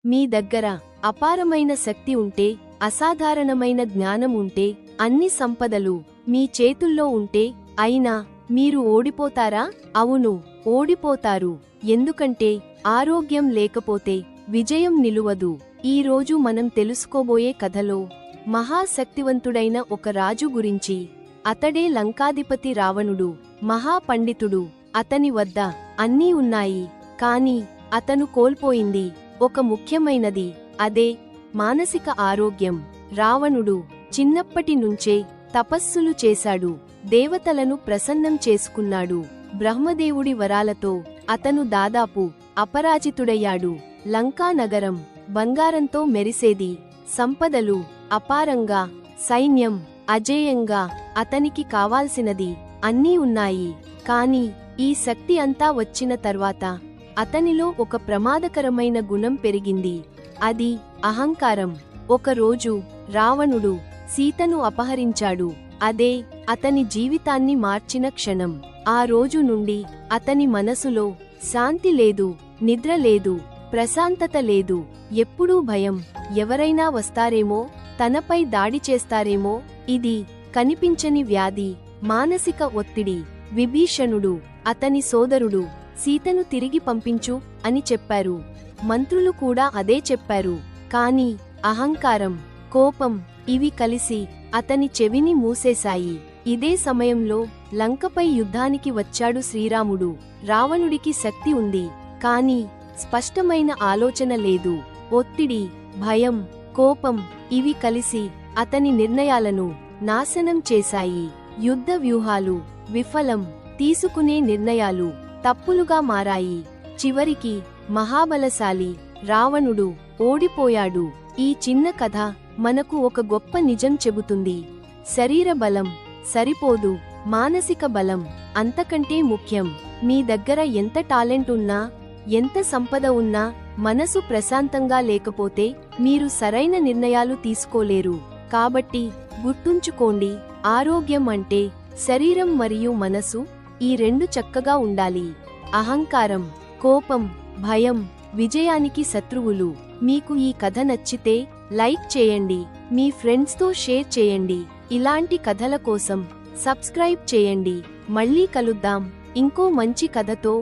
మీ దగ్గర అపారమైన శక్తి ఉంటే, అసాధారణమైన జ్ఞానం ఉంటే, అన్ని సంపదలు మీ చేతుల్లో ఉంటే, అయినా మీరు ఓడిపోతారా? అవును, ఓడిపోతారు. ఎందుకంటే ఆరోగ్యం లేకపోతే విజయం నిలువదు. ఈ రోజు మనం తెలుసుకోబోయే కథలో మహాశక్తివంతుడైన ఒక రాజు గురించి. అతడే లంకాధిపతి రావణుడు. మహాపండితుడు. అతని వద్ద అన్నీ ఉన్నాయి. కాని అతను కోల్పోయింది ఒక ముఖ్యమైనది. అదే మానసిక ఆరోగ్యం. రావణుడు చిన్నప్పటి నుంచే తపస్సులు చేశాడు. దేవతలను ప్రసన్నం చేసుకున్నాడు. బ్రహ్మదేవుడి వరాలతో అతను దాదాపు అపరాజితుడయ్యాడు. లంకా నగరం బంగారంతో మెరిసేది. సంపదలు అపారంగా, సైన్యం అజేయంగా. అతనికి కావాల్సినది అన్నీ ఉన్నాయి. కాని ఈ శక్తి అంతా వచ్చిన తర్వాత అతనిలో ఒక ప్రమాదకరమైన గుణం పెరిగింది. అది అహంకారం. ఒకరోజు రావణుడు సీతను అపహరించాడు. అదే అతని జీవితాన్ని మార్చిన క్షణం. ఆ రోజు నుండి అతని మనసులో శాంతి లేదు, నిద్ర లేదు, ప్రశాంతత లేదు. ఎప్పుడూ భయం. ఎవరైనా వస్తారేమో, తనపై దాడి చేస్తారేమో. ఇది కనిపించని వ్యాధి, మానసిక ఒత్తిడి. విభీషణుడు, అతని సోదరుడు, సీతను తిరిగి పంపించు అని చెప్పారు. మంత్రులు కూడా అదే చెప్పారు. కాని అహంకారం, కోపం ఇవి కలిసి అతని చెవిని మూసేశాయి. ఇదే సమయంలో లంకపై యుద్ధానికి వచ్చాడు శ్రీరాముడు. రావణుడికి శక్తి ఉంది, కాని స్పష్టమైన ఆలోచన లేదు. ఒత్తిడి, భయం, కోపం ఇవి కలిసి అతని నిర్ణయాలను నాశనం చేశాయి. యుద్ధ వ్యూహాలు విఫలం. తీసుకునే నిర్ణయాలు తప్పులుగా మారాయి. చివరికి మహాబలశాలి రావణుడు ఓడిపోయాడు. ఈ చిన్న కథ మనకు ఒక గొప్ప నిజం చెబుతుంది. శరీర బలం సరిపోదు, మానసిక బలం అంతకంటే ముఖ్యం. మీ దగ్గర ఎంత టాలెంట్ ఉన్నా, ఎంత సంపద ఉన్నా, మనసు ప్రశాంతంగా లేకపోతే మీరు సరైన నిర్ణయాలు తీసుకోలేరు. కాబట్టి గుర్తుంచుకోండి, ఆరోగ్యం అంటే శరీరం మరియు మనసు ఈ రెండు చక్కగా ఉండాలి. అహంకారం, కోపం, భయం విజయానికి శత్రువులు. మీకు ఈ కథ నచ్చితే లైక్ చేయండి, మీ ఫ్రెండ్స్తో షేర్ చేయండి. ఇలాంటి కథల కోసం సబ్స్క్రైబ్ చేయండి. మళ్ళీ కలుద్దాం ఇంకో మంచి కథతో.